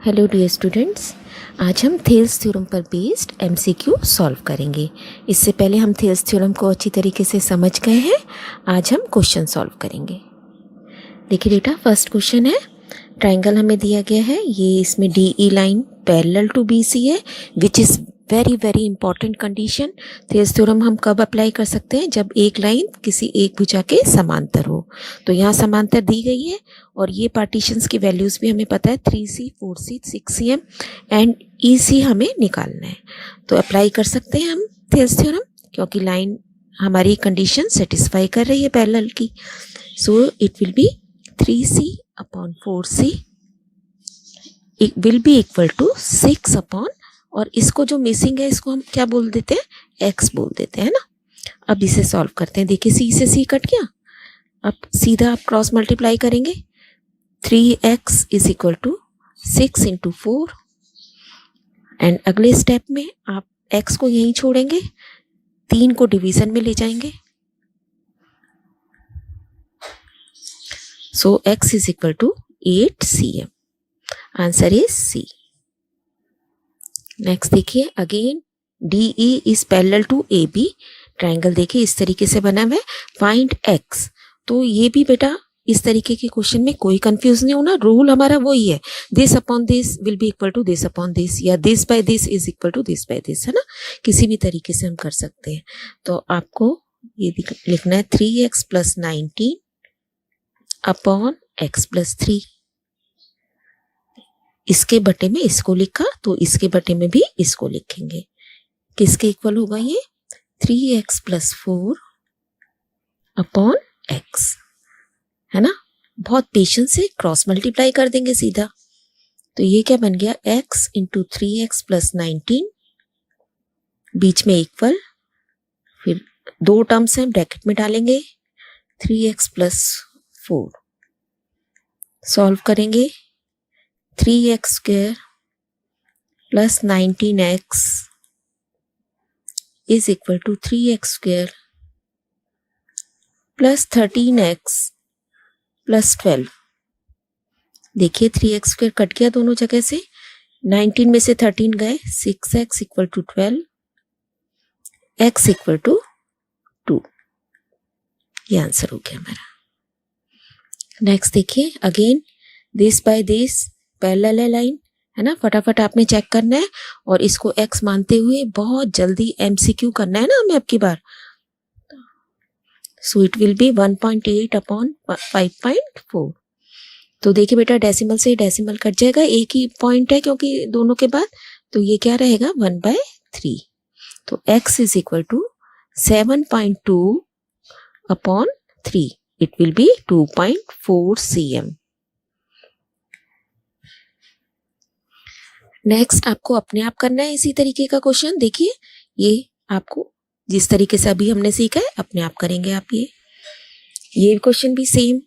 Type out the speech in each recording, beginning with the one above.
Hello dear students, आज हम Thales theorem पर बेस्ड एमसीक्यू सॉल्व करेंगे। इससे पहले हम थेल्स थ्योरम को अच्छी तरीके से समझ गए हैं। आज हम क्वेश्चन सॉल्व करेंगे। देखिए बेटा, फर्स्ट क्वेश्चन है, ट्राइंगल हमें दिया गया है, ये इसमें D E line parallel to B C है, which is very very important condition. Thales theorem हम कब अप्लाई कर सकते हैं? जब एक लाइन किसी एक भुजा के समांतर हो। तो यहाँ समांतर दी गई है और ये पार्टीशंस की वैल्यूज़ भी हमें पता है, 3C 4C 6cm and EC हमें निकालना है। तो अप्लाई कर सकते हैं हम थेल्स थ्योरम, क्योंकि लाइन हमारी कंडीशन सेटिस्फाई कर रही है पैरेलल की। So it will be 3C upon 4C will be equal to 6 upon, और इसको जो मिसिंग है इसको हम क्या बोल देते हैं? x बोल देते हैं ना। अब इसे सॉल्व करते हैं। देखिए C से C कट गया, अब सीधा आप क्रॉस मल्टीप्लाई करेंगे। 3x is equal to 6 into 4 and अगले स्टेप में आप x को यहीं छोड़ेंगे, 3 को डिवीजन में ले जाएंगे। So x is equal to 8cm। Answer is C। Next देखिए, again DE is parallel to AB। Triangle देखिए इस तरीके से बना हुआ है, फाइंड x। तो ये भी बेटा इस तरीके के क्वेश्चन में कोई कंफ्यूज नहीं होना, रूल हमारा वही है, this upon this will be equal to this upon this, या this by this is equal to this by this, है ना। किसी भी तरीके से हम कर सकते हैं। तो आपको ये लिखना है 3x plus 19 upon x plus 3। इसके बटे में इसको लिखा तो इसके बटे में भी इसको लिखेंगे। किसके इक्वल होगा ये? 3x प्लस 4 अपॉन x, है ना। बहुत पेशेंस से क्रॉस मल्टीप्लाई कर देंगे सीधा। तो ये क्या बन गया? x इंटू 3x प्लस 19, बीच में इक्वल, फिर दो टर्म्स हैं ब्रैकेट में डालेंगे, 3x प्लस 4 सॉल्व करेंगे। 3x square plus 19x is equal to 3x square plus 13x plus 12। देखिए 3x स्क्वायर कट गया दोनों जगह से, 19 में से 13 गए, 6x equal to 12, x equal to 2। ये आंसर हो गया हमारा। नेक्स्ट देखिए, again this by this parallel है लाइन, है ना। फटाफट आपने चेक करना है और इसको x मानते हुए बहुत जल्दी MCQ करना है ना हमें अब की बार। So it will be 1.8 upon 5.4। तो देखिए बेटा, डेसिमल से डेसिमल कट जाएगा, एक ही पॉइंट है क्योंकि दोनों के बाद, तो ये क्या रहेगा? 1/3। तो x is equal to 7.2 upon 3, it will be 2.4 cm। Next आपको अपने आप करना है इसी तरीके का क्वेश्चन। देखिए ये आपको जिस तरीके से अभी हमने सीखा है अपने आप करेंगे आप। ये क्वेश्चन भी same,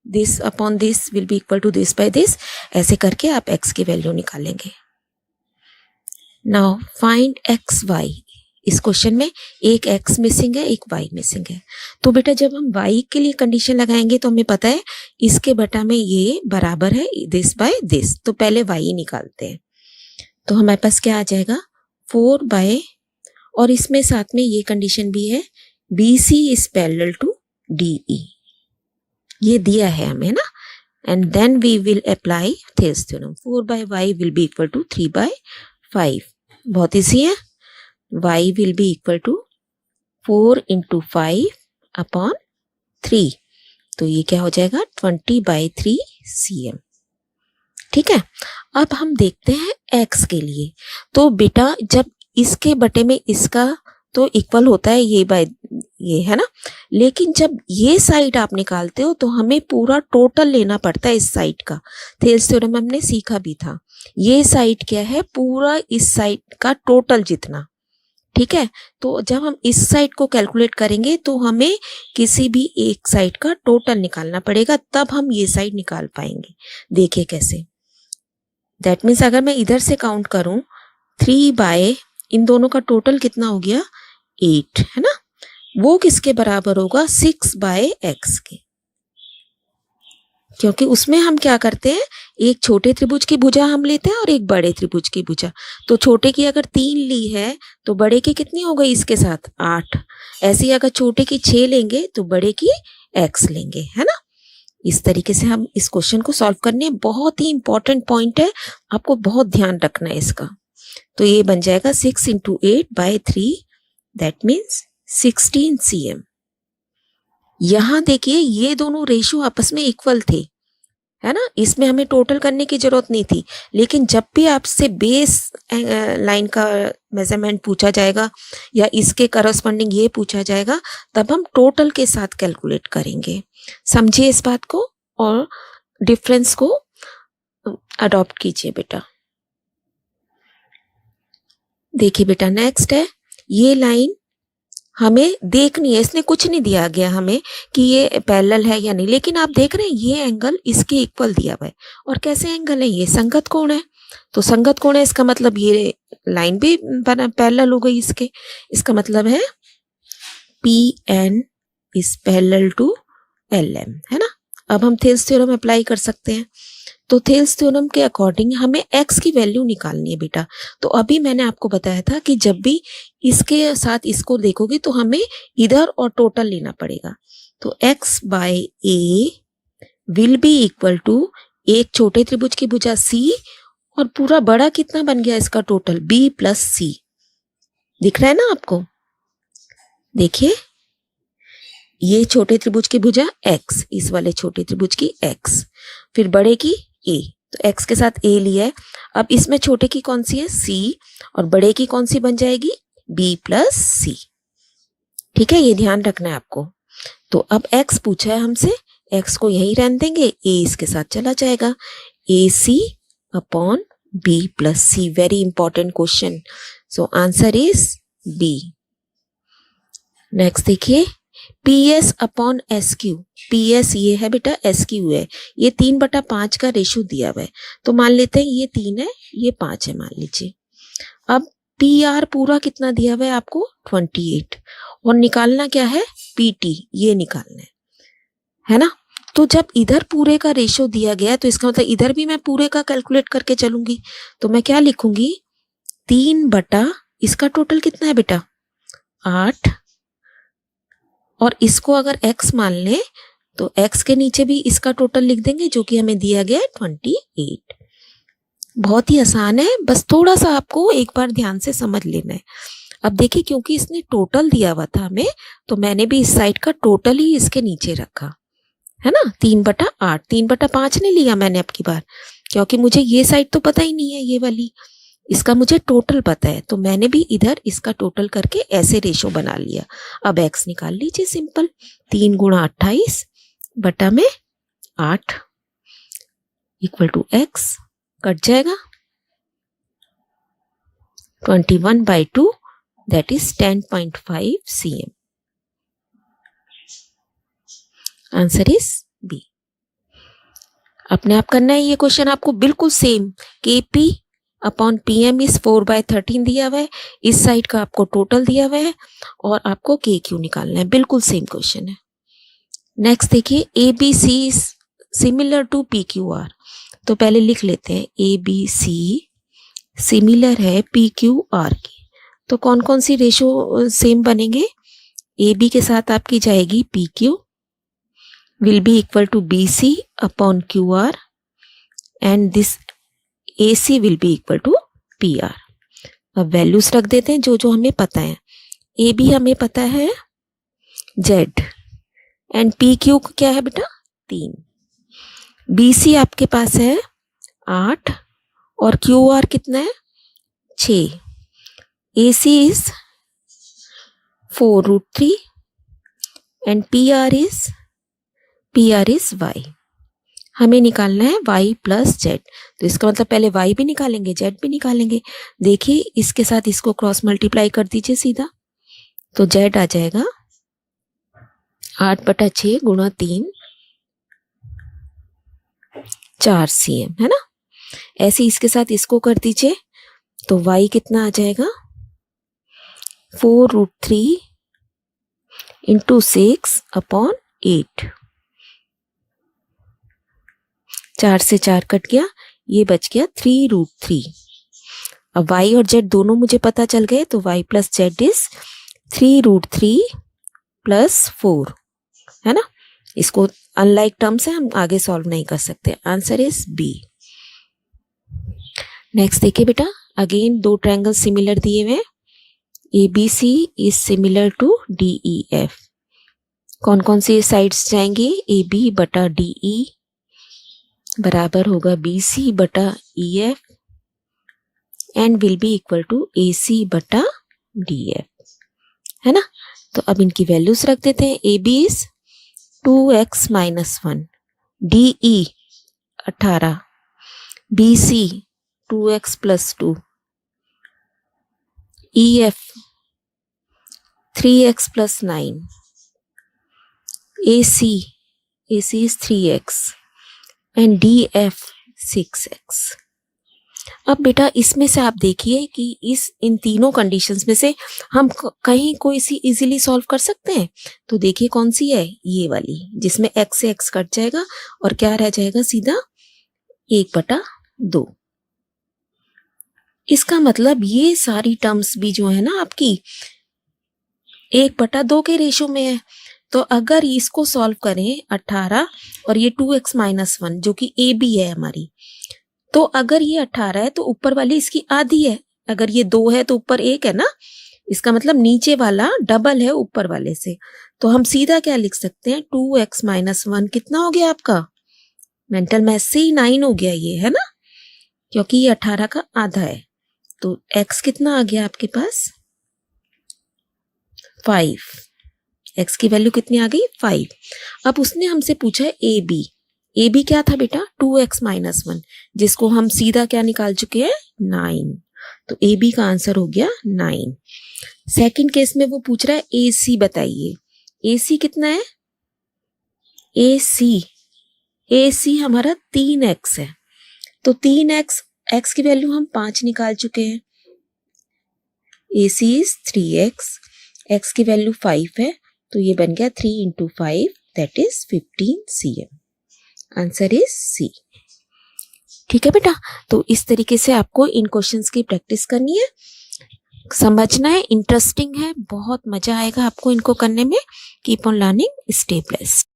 this upon this will be equal to this by this, ऐसे करके आप x की वैल्यू निकालेंगे। Now find X Y. इस क्वेश्चन में एक x मिसिंग है, एक y मिसिंग है। तो बेटा जब हम y के लिए कंडीशन लगाएंगे तो हमें पता है इसके बटा में ये बराबर है दिस बाय दिस, तो पहले y निकालते हैं। तो हमारे पास क्या आ जाएगा? 4 बाय, और इसमें साथ में ये कंडीशन भी है, BC is parallel to DE, ये दिया है हमें ना। And then we will apply Thales theorem. 4 by y will be equal to 3 by 5। बहुत इजी है, y will be equal to 4 into 5 upon 3, तो ये क्या हो जाएगा? 20/3 cm। ठीक है। अब हम देखते हैं x के लिए। तो बेटा जब इसके बटे में इसका तो इक्वल होता है ये बाय ये, है ना। लेकिन जब ये साइड आप निकालते हो तो हमें पूरा टोटल लेना पड़ता है इस साइड का। थेल्स थ्योरम में हमने सीखा भी था, ये साइड क्या है? पूरा इस साइड का टोटल जितना। ठीक है। तो जब हम इस साइड को कैलकुलेट करेंगे तो हमें किसी भी एक साइड का टोटल निकालना पड़ेगा, तब हम ये साइड निकाल पाएंगे। देखिए कैसे। दैट मीन्स अगर मैं इधर से काउंट करूं 3 बाय, इन दोनों का टोटल कितना हो गया? 8, है ना। वो किसके बराबर होगा? 6 बाय x के। क्योंकि उसमें हम क्या करते हैं, एक छोटे त्रिभुज की भुजा हम लेते हैं और एक बड़े त्रिभुज की भुजा। तो छोटे की अगर 3 ली है तो बड़े की कितनी हो गई इसके साथ 8। ऐसे ही अगर छोटे की 6 लेंगे तो बड़े की x लेंगे, है ना। इस तरीके से हम इस क्वेश्चन को सॉल्व करने, बहुत ही इंपॉर्टेंट पॉइंट है, आपको बहुत ध्यान रखना है इसका। तो ये बन जाएगा 6 × 8/3, दैट मीन्स 16 cm। यहां देखिए ये दोनों रेशियो आपस में इक्वल थे, है ना, इसमें हमें टोटल करने की जरूरत नहीं थी। लेकिन जब भी आपसे बेस लाइन का मेजरमेंट पूछा जाएगा या इसके करस्पॉन्डिंग ये पूछा जाएगा, तब हम टोटल के साथ कैलकुलेट करेंगे। समझिए इस बात को और डिफरेंस को अडॉप्ट कीजिए बेटा। देखिए बेटा, नेक्स्ट है, ये लाइन हमें देखनी है, इसने कुछ नहीं दिया गया हमें कि ये पैरेलल है या नहीं, लेकिन आप देख रहे हैं ये एंगल इसके इक्वल दिया हुआ है। और कैसे एंगल है, ये संगत कोण है। तो संगत कोण है, इसका मतलब ये लाइन भी पैरेलल हो गई इसके। इसका मतलब है PN is parallel to LM, है ना। अब हम थेल्स थ्योरम अप्लाई कर सकते हैं। तो थेल्स थ्योरम के अकॉर्डिंग हमें x की वैल्यू निकालनी है बेटा। तो अभी मैंने आपको बताया था कि जब भी इसके साथ इसको देखोगे तो हमें इधर और टोटल लेना पड़ेगा। तो x/a will be equal to एक छोटे त्रिभुज की भुजा C और पूरा बड़ा कितना बन गया इसका टोटल B + C। दिख रहा है ना आपको, देखिए ये छोटे त्रिभुज की भुजा x, इस वाले छोटे त्रिभुज की x, फिर बड़े की a, तो x के साथ a लिया है। अब इसमें छोटे की कौन सी है C और बड़े की कौन सी बन जाएगी B + C। ठीक है, ये ध्यान रखना है आपको। तो अब x पूछा है हमसे, x को यही रहने देंगे, a इसके साथ चला जाएगा, AC/B + C। Very important question, so answer is B। Next देखिए, PS/SQ। PS ये है बेटा, SQ है, ये 3/5 का रेशियो दिया हुआ है। तो मान लेते हैं ये 3 है, ये 5 है मान लीजिए। अब PR पूरा कितना दिया हुआ है आपको 28, और निकालना क्या है PT, ये निकालना है ना। तो जब इधर पूरे का रेशियो दिया गया है तो इसका मतलब इधर भी मैं पूरे का कैलकुलेट करके चलूंगी। तो मैं क्या लिखूंगी, 3/ इसका टोटल कितना है बेटा 8, और इसको अगर x मान ले तो x के नीचे भी इसका टोटल लिख देंगे जो कि हमें दिया गया है 28। बहुत ही आसान है, बस थोड़ा सा आपको एक बार ध्यान से समझ लेना है। अब देखिए, क्योंकि इसने टोटल दिया हुआ था हमें, तो मैंने भी इस साइड का टोटल ही इसके नीचे रखा, है ना। 3/8, 3/5 नहीं लिया मैंने अब की बार, क्योंकि मुझे ये साइड तो पता ही नहीं है, ये वाली, इसका मुझे टोटल पता है। तो मैंने भी इधर इसका टोटल करके ऐसे रेशो बना लिया। अब x निकाल लीजिए, सिंपल, 3 × 28 बटा में 8 इक्वल टू x, कट जाएगा 21/2, that is 10.5 cm। Answer is B। अपने आप करना है ये क्वेश्चन आपको बिल्कुल सेम। KP/PM इज 4/13 दिया हुआ है, इस साइड का आपको टोटल दिया हुआ है और आपको KQ निकालना है, बिल्कुल सेम क्वेश्चन है। नेक्स्ट देखिए, ABC is similar to PQR। तो पहले लिख लेते हैं, ABC सिमिलर है PQR की। तो कौन कौन सी रेशो सेम बनेंगे, AB के साथ आपकी जाएगी PQ will be equal to BC/QR and this AC will be equal to PR। अब वैल्यूज रख देते हैं जो जो हमें पता है। AB हमें पता है Z, एंड PQ क्या है बेटा 3। BC आपके पास है 8 और QR कितना है 6। AC is 4√3 and PR is Y। हमें निकालना है Y + Z। तो इसका मतलब पहले Y भी निकालेंगे, Z भी निकालेंगे। देखिए, इसके साथ इसको क्रॉस मल्टीप्लाई कर दीजिए सीधा, तो Z आ जाएगा 8/6 × 3 4 cm, है ना। ऐसे इसके साथ इसको कर दीजिए, तो Y कितना आ जाएगा 4√3 × 6/8। 4 से 4 कट गया, ये बच गया 3√3। अब y और z दोनों मुझे पता चल गए, तो y plus z is 3√3 plus 4, है ना। इसको अनलाइक टर्म्स है, हम आगे सॉल्व नहीं कर सकते। Answer is B. नेक्स्ट देखिए बेटा, अगेन दो ट्रायंगल सिमिलर दिए हुए, ABC is similar to DEF। कौन कौन सी साइड्स जाएंगे? AB बटा DE बराबर होगा BC बटा EF and will be equal to AC बटा DF, है ना। तो अब इनकी वैल्यूज रख देते हैं। AB is 2x minus 1, DE 18, BC 2x plus 2, EF 3x plus 9, AC is 3x and DF 6x। अब बेटा इसमें से आप देखिए कि इन तीनों कंडीशंस में से हम कहीं कोई सी इजीली सॉल्व कर सकते हैं। तो देखिए कौन सी है, ये वाली, जिसमें x से x कट जाएगा और क्या रह जाएगा, सीधा 1/2। इसका मतलब ये सारी टर्म्स भी जो है ना आपकी 1/2 के रेशो में है। तो अगर इसको सॉल्व करें 18 और ये 2x माइनस 1 जो कि AB है हमारी, तो अगर ये 18 है तो ऊपर वाली इसकी आधी है, अगर ये 2 है तो ऊपर 1 है ना। इसका मतलब नीचे वाला डबल है ऊपर वाले से। तो हम सीधा क्या लिख सकते हैं, 2x माइनस 1 कितना हो गया आपका, मेंटल मैथ से ही 9 हो गया ये, है ना, क्योंकि ये 18 का आधा है। तो x कितना आ गया आपके पास, 5। x की वैल्यू कितनी आ गई, 5। अब उसने हमसे पूछा है AB क्या था बेटा, 2x माइनस 1, जिसको हम सीधा क्या निकाल चुके हैं, 9। तो AB का आंसर हो गया 9। सेकंड केस में वो पूछ रहा है AC बताइए, AC कितना है, AC हमारा 3x है। तो 3x, x की वैल्यू हम 5 निकाल चुके हैं, AC इज 3x, x की वैल्यू 5 है, तो ये बन गया 3 × 5 that is 15 cm। Answer is C. ठीक है बेटा, तो इस तरीके से आपको इन क्वेश्चंस की प्रैक्टिस करनी है, समझना है, इंटरेस्टिंग है, बहुत मजा आएगा आपको इनको करने में। Keep on learning, stay blessed.